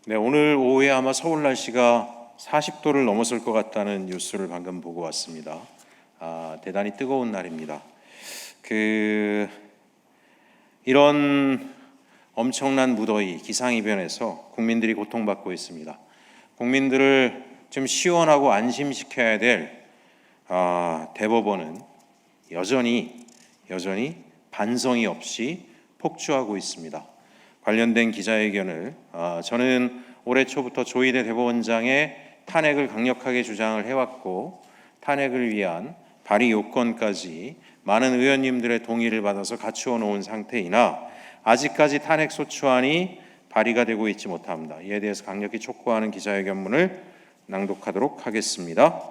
네, 오늘 오후에 아마 서울 날씨가 40도를 넘었을 것 같다는 뉴스를 방금 보고 왔습니다. 대단히 뜨거운 날입니다. 이런 엄청난 무더위, 기상이변에서 국민들이 고통받고 있습니다. 국민들을 좀 시원하고 안심시켜야 될 대법원은 여전히 반성이 없이 폭주하고 있습니다. 관련된 기자회견을 저는 올해 초부터 조희대 대법원장의 탄핵을 강력하게 주장을 해왔고, 탄핵을 위한 발의 요건까지 많은 의원님들의 동의를 받아서 갖추어 놓은 상태이나 아직까지 탄핵 소추안이 발의가 되고 있지 못합니다. 이에 대해서 강력히 촉구하는 기자회견문을 낭독하도록 하겠습니다.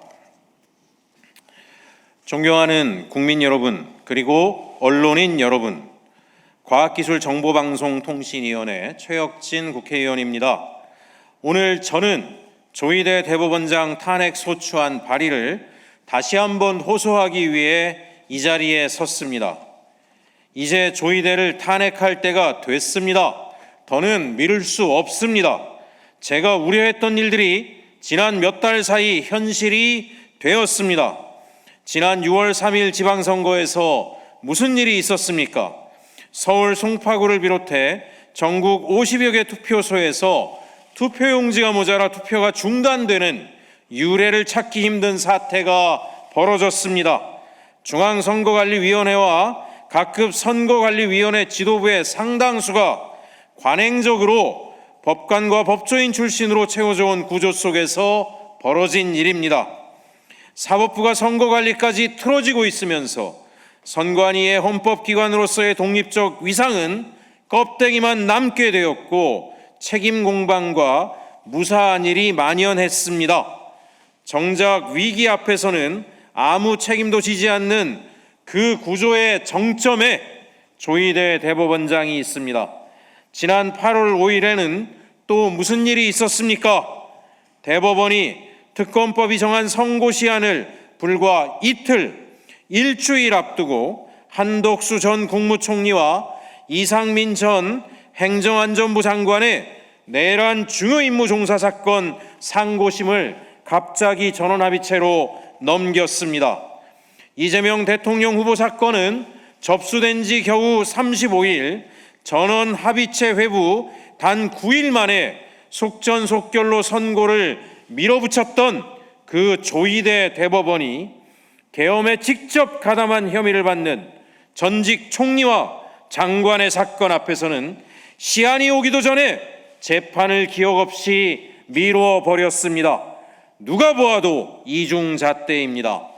존경하는 국민 여러분, 그리고 언론인 여러분, 과학기술정보방송통신위원회 최혁진 국회의원입니다. 오늘 저는 조희대 대법원장 탄핵 소추안 발의를 다시 한번 호소하기 위해 이 자리에 섰습니다. 이제 조희대를 탄핵할 때가 됐습니다. 더는 미룰 수 없습니다. 제가 우려했던 일들이 지난 몇 달 사이 현실이 되었습니다. 지난 6월 3일 지방선거에서 무슨 일이 있었습니까? 서울 송파구를 비롯해 전국 50여 개 투표소에서 투표용지가 모자라 투표가 중단되는 유례를 찾기 힘든 사태가 벌어졌습니다. 중앙선거관리위원회와 각급 선거관리위원회 지도부의 상당수가 관행적으로 법관과 법조인 출신으로 채워져 온 구조 속에서 벌어진 일입니다. 사법부가 선거관리까지 틀어지고 있으면서 선관위의 헌법기관으로서의 독립적 위상은 껍데기만 남게 되었고, 책임 공방과 무사한 일이 만연했습니다. 정작 위기 앞에서는 아무 책임도 지지 않는 그 구조의 정점에 조희대 대법원장이 있습니다. 지난 8월 5일에는 또 무슨 일이 있었습니까? 대법원이 특검법이 정한 선고시한을 불과 일주일 앞두고 한덕수 전 국무총리와 이상민 전 행정안전부 장관의 내란 중요임무 종사 사건 상고심을 갑자기 전원합의체로 넘겼습니다. 이재명 대통령 후보 사건은 접수된 지 겨우 35일, 전원합의체 회부 단 9일 만에 속전속결로 선고를 밀어붙였던 그 조희대 대법원이 계엄에 직접 가담한 혐의를 받는 전직 총리와 장관의 사건 앞에서는 시한이 오기도 전에 재판을 기억 없이 미루어 버렸습니다. 누가 보아도 이중잣대입니다.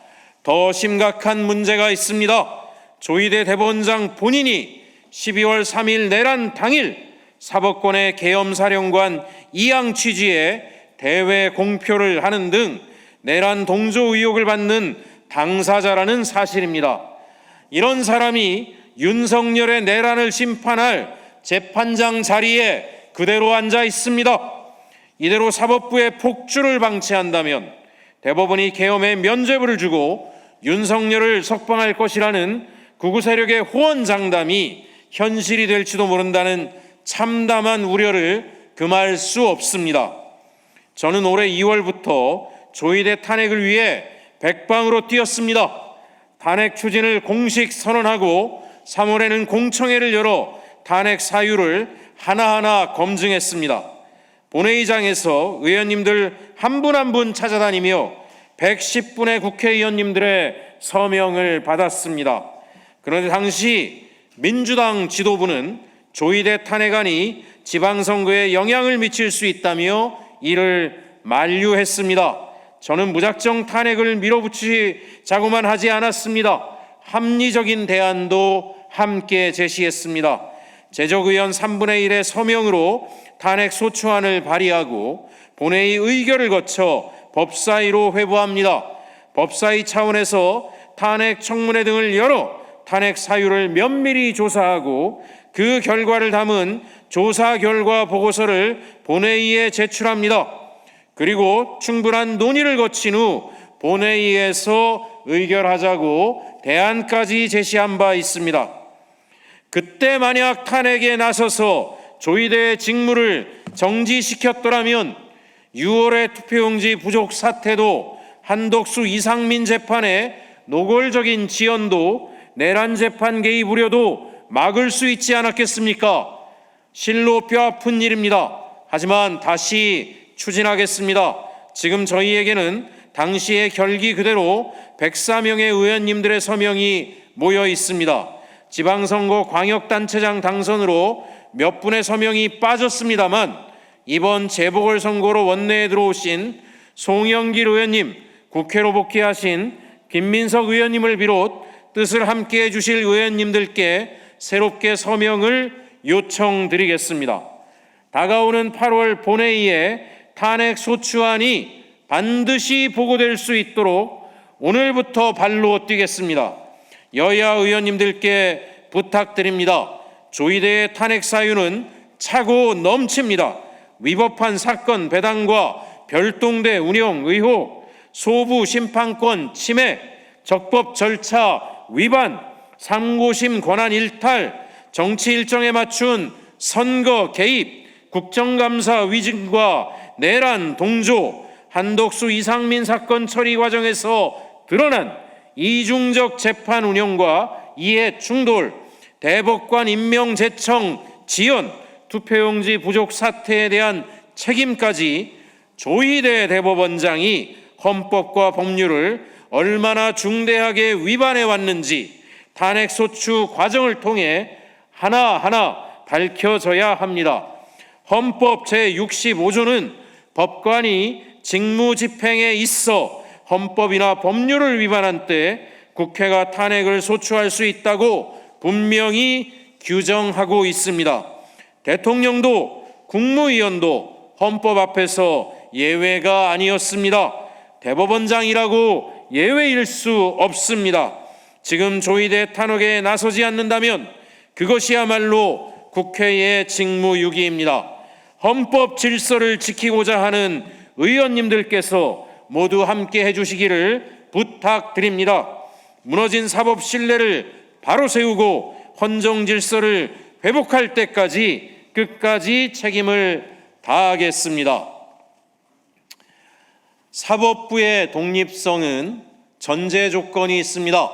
더 심각한 문제가 있습니다. 조희대 대법원장 본인이 12월 3일 내란 당일 사법권의 계엄사령관 이양 취지에 대외 공표를 하는 등 내란 동조 의혹을 받는 당사자라는 사실입니다. 이런 사람이 윤석열의 내란을 심판할 재판장 자리에 그대로 앉아 있습니다. 이대로 사법부의 폭주를 방치한다면 대법원이 계엄에 면죄부를 주고 윤석열을 석방할 것이라는 극우 세력의 호언장담이 현실이 될지도 모른다는 참담한 우려를 금할 수 없습니다. 저는 올해 2월부터 조희대 탄핵을 위해 백방으로 뛰었습니다. 탄핵 추진을 공식 선언하고 3월에는 공청회를 열어 탄핵 사유를 하나하나 검증했습니다. 본회의장에서 의원님들 한 분 한 분 찾아다니며 110분의 국회의원님들의 서명을 받았습니다. 그런데 당시 민주당 지도부는 조희대 탄핵안이 지방선거에 영향을 미칠 수 있다며 이를 만류했습니다. 저는 무작정 탄핵을 밀어붙이자고만 하지 않았습니다. 합리적인 대안도 함께 제시했습니다. 제적의원 3분의 1의 서명으로 탄핵 소추안을 발의하고 본회의 의결을 거쳐 법사위로 회부합니다. 법사위 차원에서 탄핵 청문회 등을 열어 탄핵 사유를 면밀히 조사하고 그 결과를 담은 조사 결과 보고서를 본회의에 제출합니다. 그리고 충분한 논의를 거친 후 본회의에서 의결하자고 대안까지 제시한 바 있습니다. 그때 만약 탄핵에 나서서 조희대의 직무를 정지시켰더라면 6월의 투표용지 부족 사태도 한덕수 이상민 재판의 노골적인 지연도 내란 재판 개입 우려도 막을 수 있지 않았겠습니까? 실로 뼈아픈 일입니다. 하지만 다시 추진하겠습니다. 지금 저희에게는 당시의 결기 그대로 104명의 의원님들의 서명이 모여 있습니다. 지방선거 광역단체장 당선으로 몇 분의 서명이 빠졌습니다만 이번 재보궐선거로 원내에 들어오신 송영길 의원님, 국회로 복귀하신 김민석 의원님을 비롯 뜻을 함께해 주실 의원님들께 새롭게 서명을 요청드리겠습니다. 다가오는 8월 본회의에 탄핵 소추안이 반드시 보고될 수 있도록 오늘부터 발로 뛰겠습니다. 여야 의원님들께 부탁드립니다. 조희대의 탄핵 사유는 차고 넘칩니다. 위법한 사건 배당과 별동대 운영 의혹, 소부 심판권 침해, 적법 절차 위반, 삼고심 권한 일탈, 정치 일정에 맞춘 선거 개입, 국정감사 위증과 내란 동조, 한덕수 이상민 사건 처리 과정에서 드러난 이중적 재판 운영과 이해 충돌, 대법관 임명 제청 지연, 투표용지 부족 사태에 대한 책임까지 조희대 대법원장이 헌법과 법률을 얼마나 중대하게 위반해 왔는지 탄핵소추 과정을 통해 하나하나 밝혀져야 합니다. 헌법 제65조는 법관이 직무집행에 있어 헌법이나 법률을 위반한 때 국회가 탄핵을 소추할 수 있다고 분명히 규정하고 있습니다. 대통령도 국무위원도 헌법 앞에서 예외가 아니었습니다. 대법원장이라고 예외일 수 없습니다. 지금 조희대 탄핵에 나서지 않는다면 그것이야말로 국회의 직무유기입니다. 헌법 질서를 지키고자 하는 의원님들께서 모두 함께 해주시기를 부탁드립니다. 무너진 사법 신뢰를 바로 세우고 헌정 질서를 회복할 때까지 끝까지 책임을 다하겠습니다. 사법부의 독립성은 전제 조건이 있습니다.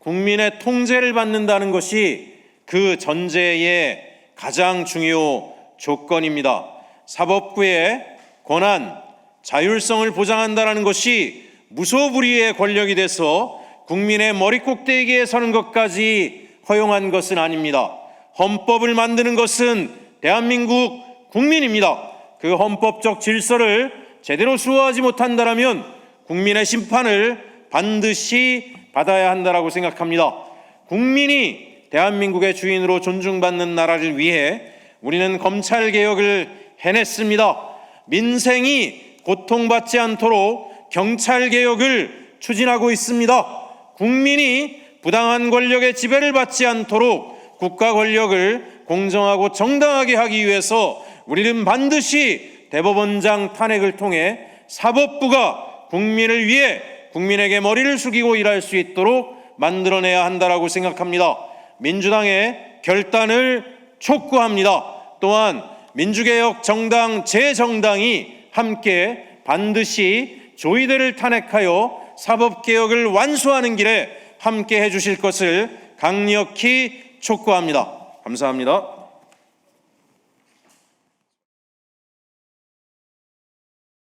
국민의 통제를 받는다는 것이 그 전제의 가장 중요 조건입니다. 사법부의 권한, 자율성을 보장한다는 것이 무소불위의 권력이 돼서 국민의 머리꼭대기에 서는 것까지 허용한 것은 아닙니다. 헌법을 만드는 것은 대한민국 국민입니다. 그 헌법적 질서를 제대로 수호하지 못한다면 국민의 심판을 반드시 받아야 한다고 생각합니다. 국민이 대한민국의 주인으로 존중받는 나라를 위해 우리는 검찰개혁을 해냈습니다. 민생이 고통받지 않도록 경찰개혁을 추진하고 있습니다. 국민이 부당한 권력의 지배를 받지 않도록 국가 권력을 공정하고 정당하게 하기 위해서 우리는 반드시 대법원장 탄핵을 통해 사법부가 국민을 위해 국민에게 머리를 숙이고 일할 수 있도록 만들어내야 한다고 생각합니다. 민주당의 결단을 촉구합니다. 또한 민주개혁 정당 제 정당이 함께 반드시 조희대를 탄핵하여 사법개혁을 완수하는 길에 함께 해주실 것을 강력히 촉구합니다. 감사합니다.